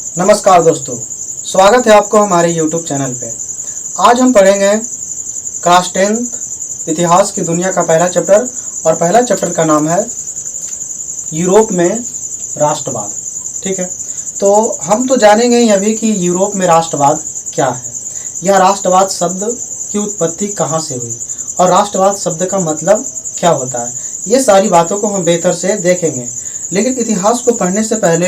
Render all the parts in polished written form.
नमस्कार दोस्तों, स्वागत है आपको हमारे YouTube चैनल पे। आज हम पढ़ेंगे क्लास 10th इतिहास की दुनिया का पहला चैप्टर और पहला चैप्टर का नाम है यूरोप में राष्ट्रवाद। ठीक है, तो हम तो जानेंगे ही अभी कि यूरोप में राष्ट्रवाद क्या है, यह राष्ट्रवाद शब्द की उत्पत्ति कहाँ से हुई और राष्ट्रवाद शब्द का मतलब क्या होता है। ये सारी बातों को हम बेहतर से देखेंगे। लेकिन इतिहास को पढ़ने से पहले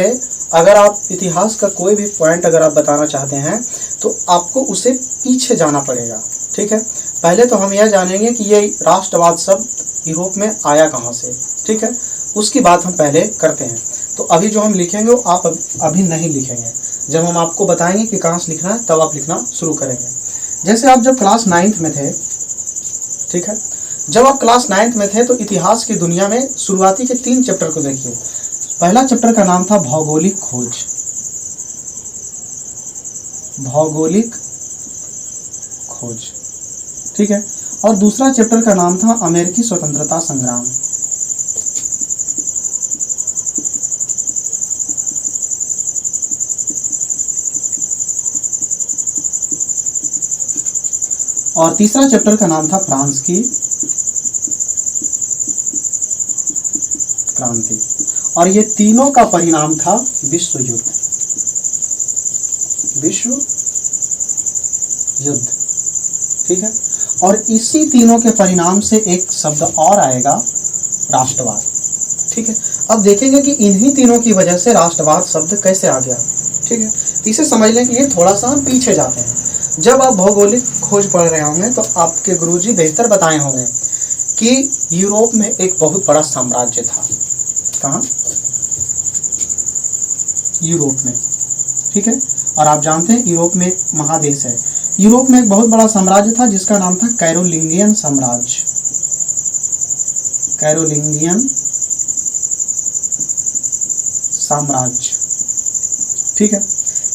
अगर आप इतिहास का कोई भी पॉइंट अगर आप बताना चाहते हैं तो आपको उसे पीछे जाना पड़ेगा। ठीक है, पहले तो हम यह जानेंगे कि ये राष्ट्रवाद शब्द यूरोप में आया कहाँ से। ठीक है, उसकी बात हम पहले करते हैं। तो अभी जो हम लिखेंगे वो आप अभी नहीं लिखेंगे, जब हम आपको बताएंगे कि कहाँ से लिखना है तब आप लिखना शुरू करेंगे। जैसे आप जब क्लास 9th में थे, ठीक है, जब आप क्लास 9th में थे तो इतिहास की दुनिया में शुरुआती के 3 चैप्टर को देखिए। पहला चैप्टर का नाम था भौगोलिक खोज, भौगोलिक खोज। ठीक है, और दूसरा चैप्टर का नाम था अमेरिकी स्वतंत्रता संग्राम। और तीसरा चैप्टर का नाम था फ्रांस की क्रांति। और ये तीनों का परिणाम था विश्व युद्ध, विश्व युद्ध। ठीक है, और इसी तीनों के परिणाम से एक शब्द और आएगा, राष्ट्रवाद। ठीक है, अब देखेंगे कि इन्हीं तीनों की वजह से राष्ट्रवाद शब्द कैसे आ गया। ठीक है, तो इसे समझने के लिए थोड़ा सा हम पीछे जाते हैं। जब आप भौगोलिक खोज पढ़ रहे होंगे तो आपके गुरुजी बेहतर बताए होंगे कि यूरोप में एक बहुत बड़ा साम्राज्य था। कहाँ? यूरोप में। ठीक है, और आप जानते हैं यूरोप में एक महादेश है। यूरोप में एक बहुत बड़ा साम्राज्य था जिसका नाम था कैरोलिंगियन साम्राज्य, कैरोलिंगियन साम्राज्य। ठीक है,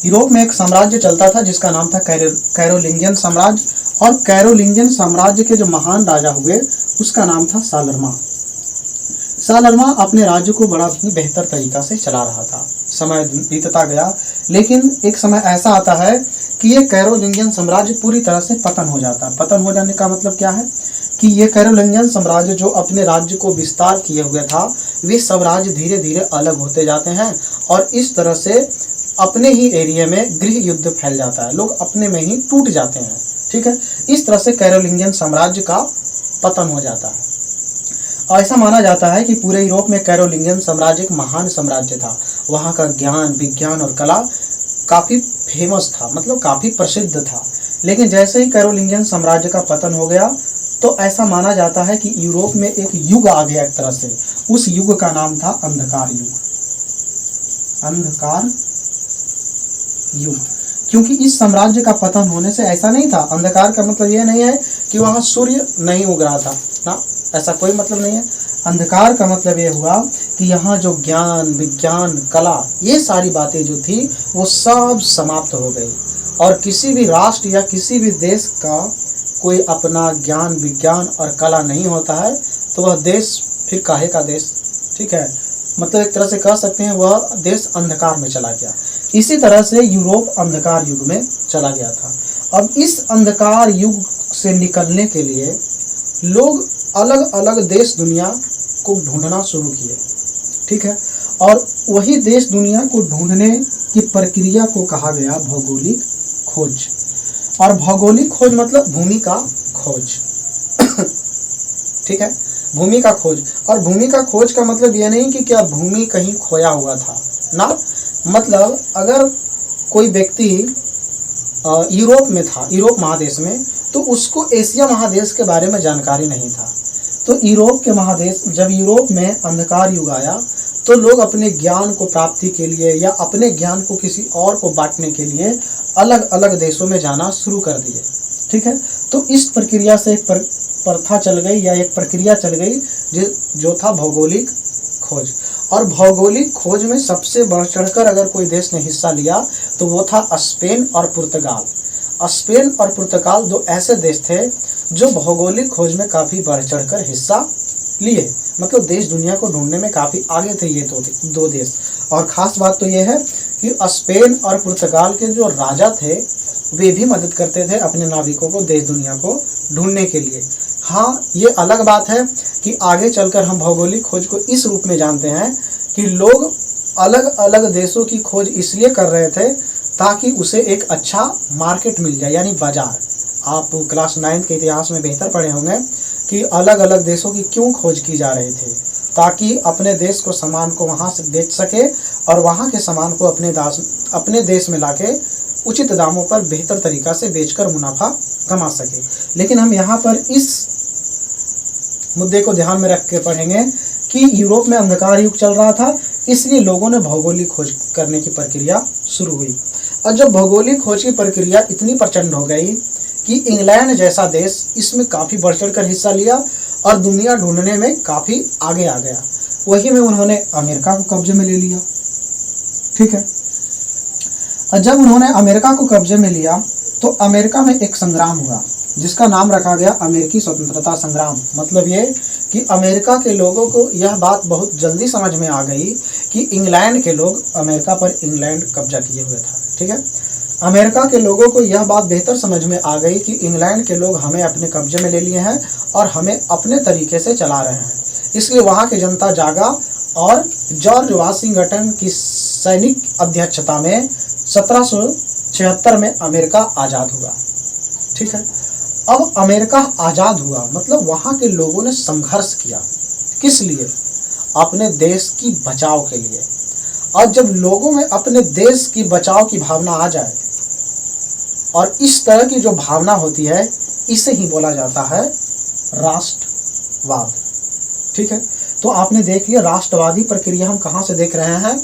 यूरोप में एक साम्राज्य चलता था जिसका नाम था कैरोलिंगियन साम्राज्य। और कैरोलिंगियन साम्राज्य के जो महान राजा हुए उसका नाम था सालरमा। सालरमा अपने राज्य को बड़ा ही बेहतर तरीका से चला रहा था। समय बीतता गया, लेकिन एक समय ऐसा आता है कि ये कैरोलिंगियन साम्राज्य पूरी तरह से पतन हो जाता है। पतन हो जाने का मतलब क्या है कि ये कैरोलिंगियन साम्राज्य जो अपने राज्य को विस्तार किए हुए था, वे सब राज्य धीरे धीरे अलग होते जाते हैं और इस तरह से अपने ही एरिया में गृह युद्ध फैल जाता है, लोग अपने में ही टूट जाते हैं। ठीक है, इस तरह से कैरोलिंगियन साम्राज्य का पतन हो जाता है। ऐसा माना जाता है कि पूरे यूरोप में कैरोलिंगियन साम्राज्य एक महान साम्राज्य था। वहाँ का ज्ञान, विज्ञान और कला काफ़ी फेमस था, मतलब काफ़ी प्रसिद्ध था। लेकिन जैसे ही कैरोलिंगियन साम्राज्य का पतन हो गया तो ऐसा माना जाता है कि यूरोप में एक युग आ गया एक तरह से। उस युग का नाम था अंधकार युग, अंधकार युग। क्योंकि इस साम्राज्य का पतन होने से ऐसा नहीं था, अंधकार का मतलब यह नहीं है कि वहाँ सूर्य नहीं उग रहा था ना, ऐसा कोई मतलब नहीं है। अंधकार का मतलब ये हुआ कि यहाँ जो ज्ञान, विज्ञान, कला, ये सारी बातें जो थी वो सब समाप्त हो गई और किसी भी राष्ट्र या किसी भी देश का कोई अपना ज्ञान, विज्ञान और कला नहीं होता है तो वह देश फिर काहे का देश। ठीक है, मतलब एक तरह से कह सकते हैं वह देश अंधकार में चला गया। इसी तरह से यूरोप अंधकार युग में चला गया था। अब इस अंधकार युग से निकलने के लिए लोग अलग अलग देश दुनिया को ढूंढना शुरू किए। ठीक है, और वही देश दुनिया को ढूंढने की प्रक्रिया को कहा गया भौगोलिक खोज। और भौगोलिक खोज मतलब भूमि का खोज। ठीक है, भूमि का खोज। और भूमि का खोज का मतलब यह नहीं कि क्या भूमि कहीं खोया हुआ था ना, मतलब अगर कोई व्यक्ति यूरोप में था, यूरोप महादेश में, तो उसको एशिया महादेश के बारे में जानकारी नहीं था। तो यूरोप के महादेश, जब यूरोप में अंधकार युग आया तो लोग अपने ज्ञान को प्राप्ति के लिए या अपने ज्ञान को किसी और को बांटने के लिए अलग अलग देशों में जाना शुरू कर दिए। ठीक है, तो इस प्रक्रिया से एक प्रथा चल गई या एक प्रक्रिया चल गई जो था भौगोलिक खोज। और भौगोलिक खोज में सबसे बढ़ चढ़कर अगर कोई देश ने हिस्सा लिया तो वो था स्पेन और पुर्तगाल। स्पेन और पुर्तगाल दो ऐसे देश थे जो भौगोलिक खोज में काफ़ी बढ़ चढ़कर हिस्सा लिए, मतलब देश दुनिया को ढूंढने में काफ़ी आगे थे ये दो देश। और ख़ास बात तो ये है कि स्पेन और पुर्तगाल के जो राजा थे वे भी मदद करते थे अपने नाविकों को देश दुनिया को ढूंढने के लिए। हाँ, ये अलग बात है कि आगे चलकर हम भौगोलिक खोज को इस रूप में जानते हैं कि लोग अलग अलग देशों की खोज इसलिए कर रहे थे ताकि उसे एक अच्छा मार्केट मिल जाए, यानी बाजार। आप क्लास 9 के इतिहास में बेहतर पढ़े होंगे कि अलग अलग देशों की क्यों खोज की जा रही थी, ताकि अपने देश को सामान को वहाँ से बेच सके और वहाँ के सामान को अपने देश में लाके उचित दामों पर बेहतर तरीका से बेचकर मुनाफा कमा सके। लेकिन हम यहाँ पर इस मुद्दे को ध्यान में रख के पढ़ेंगे कि यूरोप में अंधकार युग चल रहा था, इसलिए लोगों ने भौगोलिक खोज करने की प्रक्रिया शुरू हुई। और जब भौगोलिक खोज की प्रक्रिया इतनी प्रचंड हो गई कि इंग्लैंड जैसा देश इसमें काफ़ी बढ़ चढ़ कर हिस्सा लिया और दुनिया ढूंढने में काफ़ी आगे आ गया। वही में उन्होंने अमेरिका को कब्जे में ले लिया। ठीक है, और जब उन्होंने अमेरिका को कब्जे में लिया तो अमेरिका में एक संग्राम हुआ जिसका नाम रखा गया अमेरिकी स्वतंत्रता संग्राम। मतलब ये कि अमेरिका के लोगों को यह बात बहुत जल्दी समझ में आ गई कि इंग्लैंड के लोग अमेरिका पर इंग्लैंड कब्जा किए हुए था। ठीक है, अमेरिका के लोगों को यह बात बेहतर समझ में आ गई कि इंग्लैंड के लोग हमें अपने कब्जे में ले लिए हैं और हमें अपने तरीके से चला रहे हैं। इसलिए वहाँ की जनता जागा और जॉर्ज वाशिंगटन की सैनिक अध्यक्षता में 1776 में अमेरिका आज़ाद हुआ। ठीक है, अब अमेरिका आज़ाद हुआ मतलब वहाँ के लोगों ने संघर्ष किया। किस लिए? अपने देश की बचाव के लिए। और जब लोगों में अपने देश की बचाव की भावना आ जाए, और इस तरह की जो भावना होती है इसे ही बोला जाता है राष्ट्रवाद। ठीक है, तो आपने देख लिया राष्ट्रवादी प्रक्रिया हम कहाँ से देख रहे हैं?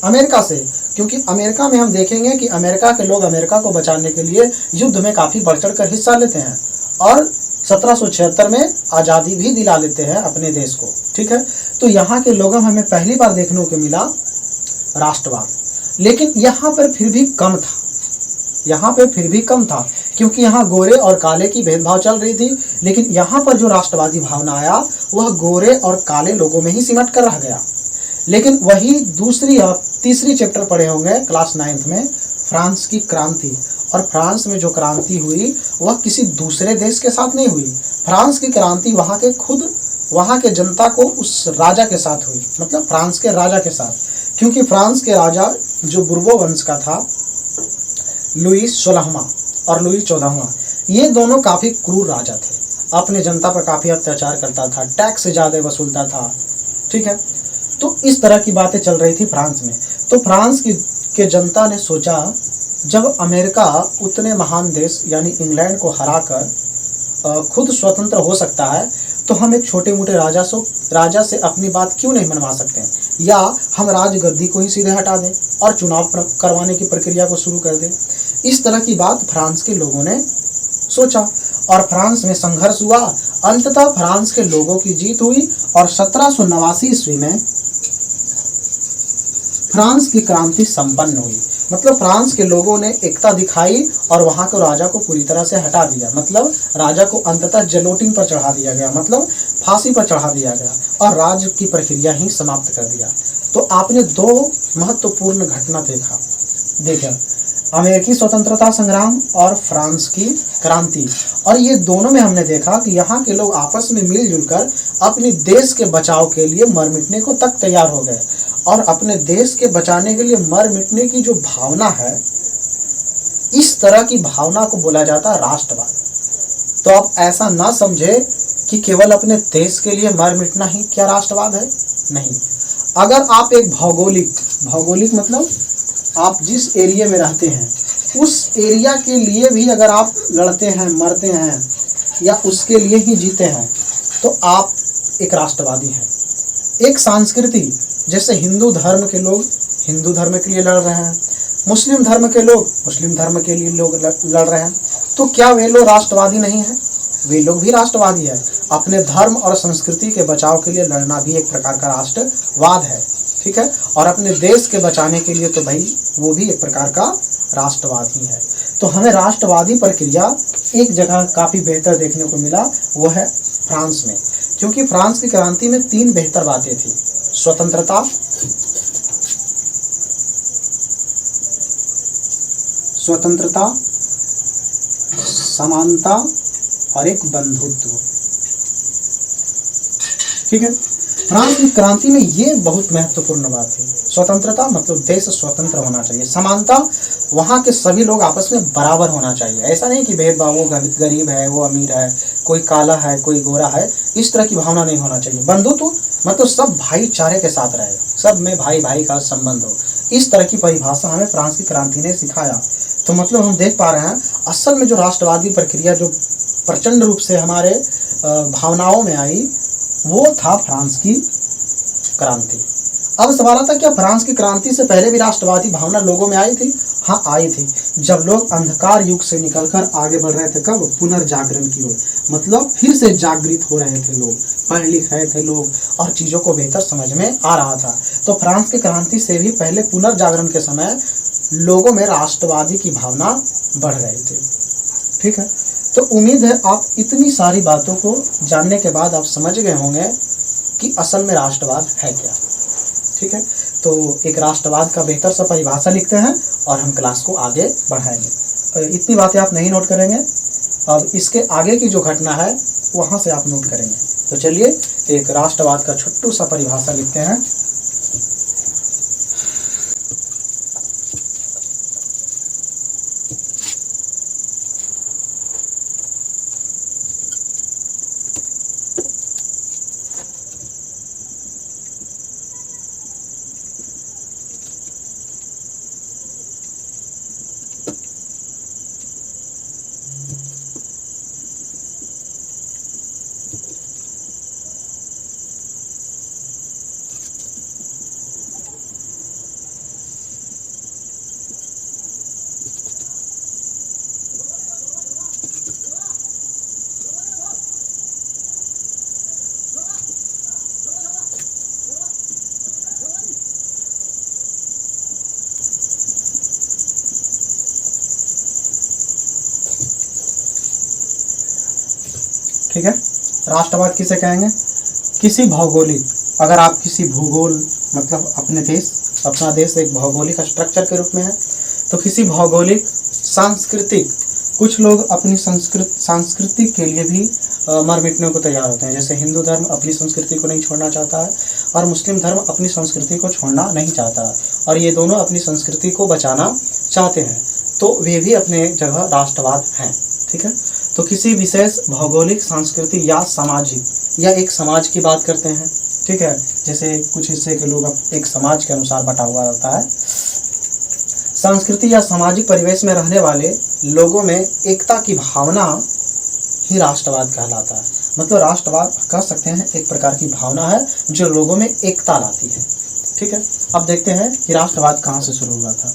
अमेरिका से, क्योंकि अमेरिका में हम देखेंगे कि अमेरिका के लोग अमेरिका को बचाने के लिए युद्ध में काफ़ी बढ़ चढ़ कर हिस्सा लेते हैं और 1776 में आज़ादी भी दिला लेते हैं अपने देश को। ठीक है, तो यहाँ के लोगों में हमें पहली बार देखने को मिला राष्ट्रवाद। लेकिन यहाँ पर फिर भी कम था, यहाँ पे फिर भी कम था, क्योंकि यहाँ गोरे और काले की भेदभाव चल रही थी। लेकिन यहाँ पर जो राष्ट्रवादी भावना आया वह गोरे और काले लोगों में ही सिमट कर रह गया। लेकिन वही दूसरी या तीसरी चैप्टर पढ़े होंगे क्लास 9 में, फ्रांस की क्रांति। और फ्रांस में जो क्रांति हुई वह किसी दूसरे देश के साथ नहीं हुई। फ्रांस की क्रांति वहाँ के खुद वहाँ के जनता को उस राजा के साथ हुई, मतलब फ्रांस के राजा के साथ। क्योंकि फ्रांस के राजा जो बुर्बो वंश का था, लुई 16वां और लुई 14वां, ये दोनों काफ़ी क्रूर राजा थे। अपने जनता पर काफ़ी अत्याचार करता था, टैक्स ज़्यादा वसूलता था। ठीक है, तो इस तरह की बातें चल रही थी फ्रांस में। तो फ्रांस के जनता ने सोचा जब अमेरिका उतने महान देश यानी इंग्लैंड को हराकर खुद स्वतंत्र हो सकता है तो हम एक छोटे मोटे राजा से अपनी बात क्यों नहीं मनवा सकते हैं, या हम राजगद्दी को ही सीधे हटा दें और चुनाव करवाने की प्रक्रिया को शुरू कर दें। इस तरह की बात फ्रांस के लोगों ने सोचा और फ्रांस में संघर्ष हुआ। अंततः फ्रांस के लोगों की जीत हुई और 1789 ईस्वी में फ्रांस की क्रांति संपन्न हुई। मतलब फ्रांस के लोगों ने एकता दिखाई और वहाँ के राजा को पूरी तरह से हटा दिया। मतलब राजा को अंततः जलोटिन पर चढ़ा दिया गया, मतलब फांसी पर चढ़ा दिया गया और राज्य की प्रक्रिया ही समाप्त कर दिया। तो आपने दो महत्वपूर्ण घटना देखा, अमेरिकी स्वतंत्रता संग्राम और फ्रांस की क्रांति। और ये दोनों में हमने देखा कि यहाँ के लोग आपस में मिलजुल कर अपने देश के बचाव के लिए मर मिटने को तक तैयार हो गए। और अपने देश के बचाने के लिए मर मिटने की जो भावना है, इस तरह की भावना को बोला जाता है राष्ट्रवाद। तो आप ऐसा ना समझे कि केवल अपने देश के लिए मर मिटना ही क्या राष्ट्रवाद है, नहीं। अगर आप एक भौगोलिक मतलब आप जिस एरिया में रहते हैं उस एरिया के लिए भी अगर आप लड़ते हैं, मरते हैं या उसके लिए ही जीते हैं तो आप एक राष्ट्रवादी हैं। एक संस्कृति, जैसे हिंदू धर्म के लोग हिंदू धर्म के लिए लड़ रहे हैं, मुस्लिम धर्म के लोग मुस्लिम धर्म के लिए लोग लड़ रहे हैं, तो क्या वे लोग राष्ट्रवादी नहीं हैं? वे लोग भी राष्ट्रवादी है। अपने धर्म और संस्कृति के बचाव के लिए लड़ना भी एक प्रकार का राष्ट्रवाद है। ठीक है, और अपने देश के बचाने के लिए तो भाई वो भी एक प्रकार का राष्ट्रवाद ही है। तो हमें राष्ट्रवादी प्रक्रिया एक जगह काफ़ी बेहतर देखने को मिला, वो है फ्रांस में। क्योंकि फ्रांस की क्रांति में 3 बेहतर बातें थी: स्वतंत्रता, स्वतंत्रता, समानता और एक बंधुत्व। ठीक है। फ्रांस की क्रांति में ये बहुत महत्वपूर्ण बात थी। स्वतंत्रता मतलब देश स्वतंत्र होना चाहिए। समानता, वहाँ के सभी लोग आपस में बराबर होना चाहिए। ऐसा नहीं कि भेदभाव, वो गरीब है, वो अमीर है, कोई काला है, कोई गोरा है, इस तरह की भावना नहीं होना चाहिए। बंधुत्व मतलब सब भाईचारे के साथ रहे, सब में भाई भाई का संबंध हो, इस तरह की परिभाषा हमें फ्रांस की क्रांति ने सिखाया। तो मतलब हम देख पा रहे हैं असल में जो राष्ट्रवादी प्रक्रिया जो प्रचंड रूप से हमारे भावनाओं में आई, वो था फ्रांस की क्रांति। अब सवाल आता है, क्या फ्रांस की क्रांति से पहले भी राष्ट्रवादी भावना लोगों में आई थी? हाँ, आई थी। जब लोग अंधकार युग से निकलकर आगे बढ़ रहे थे, कब? पुनर्जागरण की ओर, मतलब फिर से जागृत हो रहे थे लोग, पढ़ लिख रहे थे लोग और चीज़ों को बेहतर समझ में आ रहा था। तो फ्रांस की क्रांति से भी पहले पुनर्जागरण के समय लोगों में राष्ट्रवादी की भावना बढ़ रही थी। ठीक है। तो उम्मीद है आप इतनी सारी बातों को जानने के बाद आप समझ गए होंगे कि असल में राष्ट्रवाद है क्या। ठीक है। तो एक राष्ट्रवाद का बेहतर सा परिभाषा लिखते हैं और हम क्लास को आगे बढ़ाएंगे। इतनी बातें आप नहीं नोट करेंगे, अब इसके आगे की जो घटना है वहाँ से आप नोट करेंगे। तो चलिए एक राष्ट्रवाद का छोटू सा परिभाषा लिखते हैं। ठीक है। राष्ट्रवाद किसे कहेंगे? किसी भौगोलिक, अगर आप किसी भूगोल मतलब अपने देश, अपना देश एक भौगोलिक स्ट्रक्चर के रूप में है, तो किसी भौगोलिक, सांस्कृतिक, कुछ लोग अपनी संस्कृति के लिए भी मर मिटने को तैयार होते हैं। जैसे हिंदू धर्म अपनी संस्कृति को नहीं छोड़ना चाहता है और मुस्लिम धर्म अपनी संस्कृति को छोड़ना नहीं चाहता है, और ये दोनों अपनी संस्कृति को बचाना चाहते हैं, तो वे भी अपने जगह राष्ट्रवाद हैं। ठीक है। तो किसी विशेष भौगोलिक, सांस्कृतिक या सामाजिक, या एक समाज की बात करते हैं। ठीक है। जैसे कुछ हिस्से के लोग एक समाज के अनुसार बटा हुआ रहता है। सांस्कृतिक या सामाजिक परिवेश में रहने वाले लोगों में एकता की भावना ही राष्ट्रवाद कहलाता है। मतलब राष्ट्रवाद कह सकते हैं एक प्रकार की भावना है जो लोगों में एकता लाती है। ठीक है। अब देखते हैं कि राष्ट्रवाद कहाँ से शुरू हुआ था।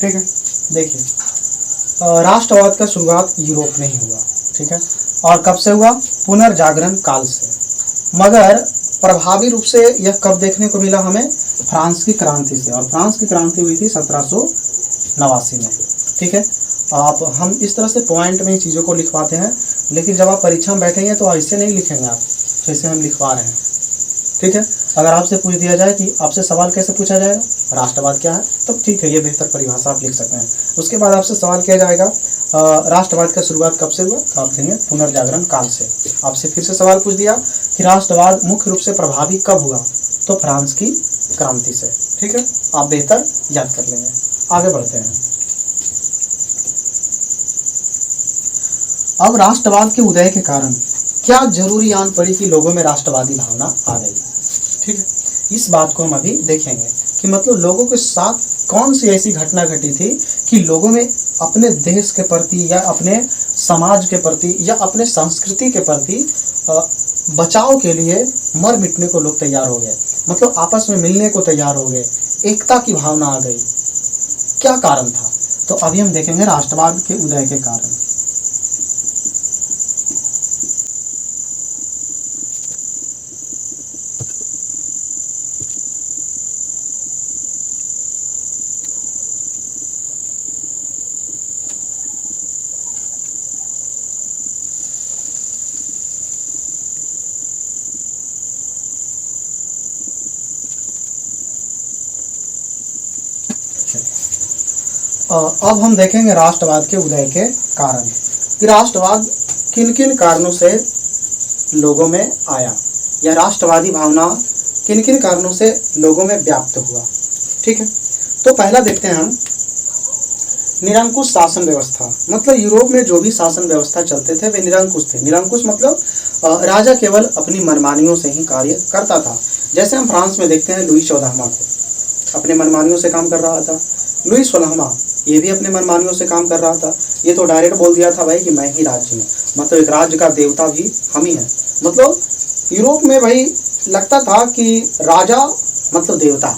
ठीक है। देखिए, राष्ट्रवाद का शुरुआत यूरोप में ही हुआ। ठीक है। और कब से हुआ? पुनर्जागरण काल से। मगर प्रभावी रूप से यह कब देखने को मिला हमें? फ्रांस की क्रांति से। और फ्रांस की क्रांति हुई थी 1789 में। ठीक है। आप हम इस तरह से पॉइंट में ही चीज़ों को लिखवाते हैं, लेकिन जब आप परीक्षा में बैठेंगे तो ऐसे नहीं लिखेंगे आप जैसे हम लिखवा रहे हैं। ठीक है। अगर आपसे पूछ दिया जाए कि आपसे सवाल कैसे पूछा जाएगा, राष्ट्रवाद क्या है, तब ठीक है, ये बेहतर परिभाषा आप लिख सकते हैं। उसके बाद आपसे सवाल किया जाएगा राष्ट्रवाद का शुरुआत कब से हुआ, तो आप कहेंगे पुनर्जागरण काल से। आपसे फिर से सवाल पूछ दिया कि राष्ट्रवाद मुख्य रूप से प्रभावी कब हुआ, तो फ्रांस की क्रांति से। ठीक है। आप बेहतर याद कर लेंगे। आगे बढ़ते हैं। अब राष्ट्रवाद के उदय के कारण क्या जरूरी आन पड़ी कि लोगों में राष्ट्रवादी भावना आ गई। ठीक है। इस बात को हम अभी देखेंगे कि मतलब लोगों के साथ कौन सी ऐसी घटना घटी थी कि लोगों में अपने देश के प्रति या अपने समाज के प्रति या अपने संस्कृति के प्रति बचाव के लिए मर मिटने को लोग तैयार हो गए। मतलब आपस में मिलने को तैयार हो गए, एकता की भावना आ गई। क्या कारण था? तो अभी हम देखेंगे राष्ट्रवाद के उदय के कारण। अब हम देखेंगे राष्ट्रवाद के उदय के कारण कि राष्ट्रवाद किन किन कारणों से लोगों में आया, या राष्ट्रवादी भावना किन किन कारणों से लोगों में व्याप्त हुआ। ठीक है, तो पहला देखते हैं हम निरंकुश शासन व्यवस्था। मतलब यूरोप में जो भी शासन व्यवस्था चलते थे वे निरंकुश थे। निरंकुश मतलब राजा केवल अपनी मनमानियों से ही कार्य करता था। जैसे हम फ्रांस में देखते हैं लुई 14वां को, अपने मनमानियों से काम कर रहा था। लुई 16वां ये भी अपने मनमानियों से काम कर रहा था। ये तो डायरेक्ट बोल दिया था भाई कि मैं ही राज्य हूँ, मतलब एक राज्य का देवता भी हम ही हैं। मतलब यूरोप में भाई लगता था कि राजा मतलब देवता,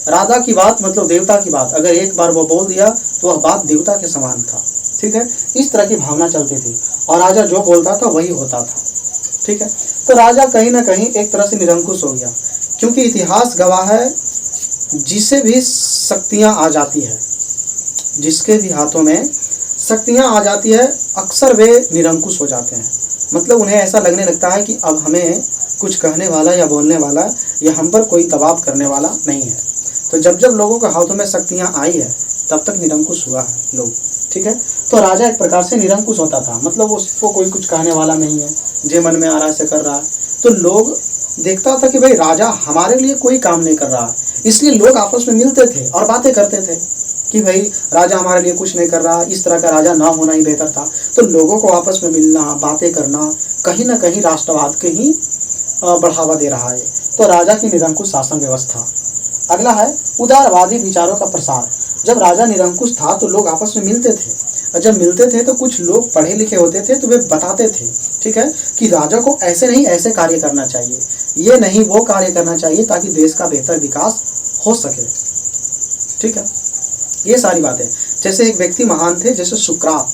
राजा की बात मतलब देवता की बात, अगर एक बार वो बोल दिया तो वह बात देवता के समान था। ठीक है, इस तरह की भावना चलती थी और राजा जो बोलता था वही होता था। ठीक है, तो राजा कहीं ना कहीं एक तरह से निरंकुश हो गया, क्योंकि इतिहास गवाह है जिसे भी शक्तियां आ जाती है, जिसके भी हाथों में शक्तियां आ जाती है, अक्सर वे निरंकुश हो जाते हैं। मतलब उन्हें ऐसा लगने लगता है कि अब हमें कुछ कहने वाला या बोलने वाला या हम पर कोई दबाव करने वाला नहीं है। तो जब जब लोगों के हाथों में शक्तियां आई है तब तक निरंकुश हुआ है लोग। ठीक है, तो राजा एक प्रकार से निरंकुश होता था, मतलब उसको कोई कुछ कहने वाला नहीं है, जो मन में आ रहा है से कर रहा है। तो लोग देखता था कि भाई राजा हमारे लिए कोई काम नहीं कर रहा, इसलिए लोग आपस में मिलते थे और बातें करते थे कि भाई राजा हमारे लिए कुछ नहीं कर रहा, इस तरह का राजा ना होना ही बेहतर था। तो लोगों को आपस में मिलना, बातें करना कहीं ना कहीं राष्ट्रवाद के ही बढ़ावा दे रहा है। तो राजा की निरंकुश शासन व्यवस्था। अगला है उदारवादी विचारों का प्रसार। जब राजा निरंकुश था तो लोग आपस में मिलते थे, और जब मिलते थे तो कुछ लोग पढ़े लिखे होते थे तो वे बताते थे, ठीक है, कि राजा को ऐसे नहीं ऐसे कार्य करना चाहिए, ये नहीं वो कार्य करना चाहिए ताकि देश का बेहतर विकास हो सके। ठीक है, ये सारी बातें। जैसे एक व्यक्ति महान थे, जैसे सुकरात।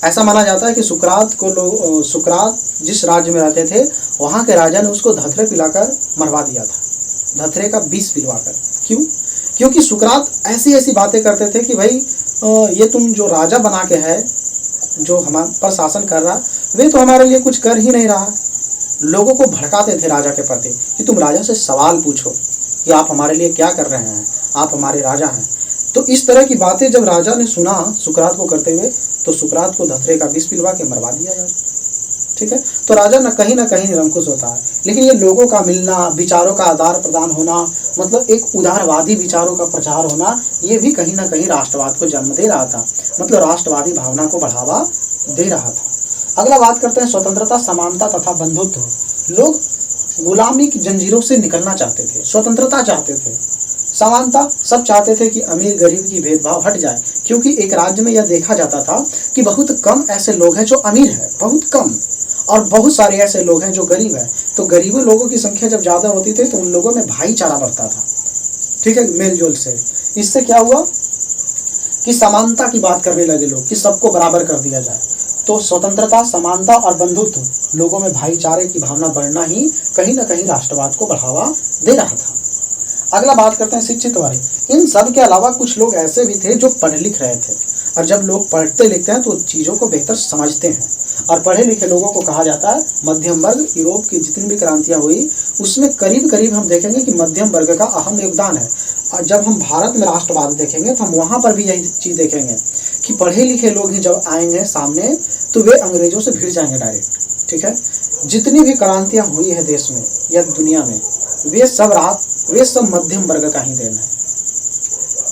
ऐसा माना जाता है कि सुकरात जिस राज्य में रहते थे वहाँ के राजा ने उसको धतरे पिलाकर मरवा दिया था, धतरे का विष पिलवाकर। क्यों? क्योंकि सुकरात ऐसी ऐसी बातें करते थे कि भाई ये तुम जो राजा बना के है, जो हमारे पर शासन कर रहा, वे तो हमारे लिए कुछ कर ही नहीं रहा। लोगों को भड़काते थे राजा के प्रति कि तुम राजा से सवाल पूछो कि आप हमारे लिए क्या कर रहे हैं, आप हमारे राजा हैं। तो इस तरह की बातें जब राजा ने सुना सुकरात को करते हुए, तो सुकरात को धतरे का विष पिलवा के मरवा दिया यार। ठीक है, तो राजा न कहीं निरंकुश होता है। लेकिन ये लोगों का मिलना, विचारों का आदान प्रदान होना, मतलब एक उदारवादी विचारों का प्रचार होना, ये भी कहीं ना कहीं राष्ट्रवाद को जन्म दे रहा था, मतलब राष्ट्रवादी भावना को बढ़ावा दे रहा था। अगला बात करते हैं स्वतंत्रता, समानता तथा बंधुत्व। लोग गुलामी की जंजीरों से निकलना चाहते थे, स्वतंत्रता चाहते थे, समानता, सब चाहते थे कि अमीर गरीब की भेदभाव हट जाए। क्योंकि एक राज्य में यह देखा जाता था कि बहुत कम ऐसे लोग हैं जो अमीर हैं, बहुत कम, और बहुत सारे ऐसे लोग हैं जो गरीब हैं। तो गरीबों लोगों की संख्या जब ज़्यादा होती थी तो उन लोगों में भाईचारा बढ़ता था। ठीक है, मेलजोल से। इससे क्या हुआ कि समानता की बात करने लगे लोग, कि सबको बराबर कर दिया जाए। तो स्वतंत्रता, समानता और बंधुत्व, लोगों में भाईचारे की भावना बढ़ना ही कहीं ना कहीं राष्ट्रवाद को बढ़ावा दे रहा था। अगला बात करते हैं शिक्षित वर्ग। इन सब के अलावा कुछ लोग ऐसे भी थे जो पढ़ लिख रहे थे, और जब लोग पढ़ते लिखते हैं तो चीज़ों को बेहतर समझते हैं, और पढ़े लिखे लोगों को कहा जाता है मध्यम वर्ग। यूरोप की जितनी भी क्रांतियाँ हुई उसमें करीब करीब हम देखेंगे कि मध्यम वर्ग का अहम योगदान है। और जब हम भारत में राष्ट्रवाद देखेंगे तो हम वहाँ पर भी यही चीज़ देखेंगे कि पढ़े लिखे लोग ही जब आएंगे सामने तो वे अंग्रेजों से भिड़ जाएंगे डायरेक्ट। ठीक है, जितनी भी क्रांतियाँ हुई है देश में या दुनिया में, वे सब मध्यम वर्ग का ही देन है।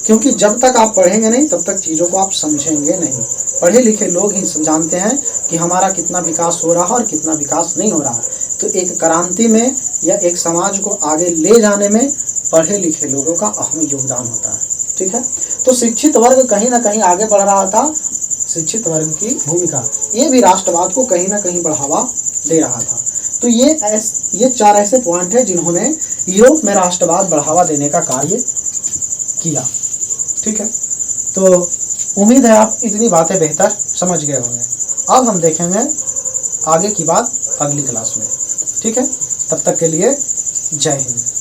क्योंकि जब तक आप पढ़ेंगे नहीं तब तक चीज़ों को आप समझेंगे नहीं। पढ़े लिखे लोग ही जानते हैं कि हमारा कितना विकास हो रहा है और कितना विकास नहीं हो रहा। तो एक क्रांति में या एक समाज को आगे ले जाने में पढ़े लिखे लोगों का अहम योगदान होता है। ठीक है, तो शिक्षित वर्ग कहीं ना कहीं आगे बढ़ रहा था। शिक्षित वर्ग की भूमिका, ये भी राष्ट्रवाद को कहीं ना कहीं बढ़ावा दे रहा था। तो ये चार ऐसे पॉइंट है जिन्होंने यूरोप में राष्ट्रवाद बढ़ावा देने का कार्य किया। ठीक है, तो उम्मीद है आप इतनी बातें बेहतर समझ गए होंगे। अब हम देखेंगे आगे की बात अगली क्लास में। ठीक है, तब तक के लिए जय हिंद।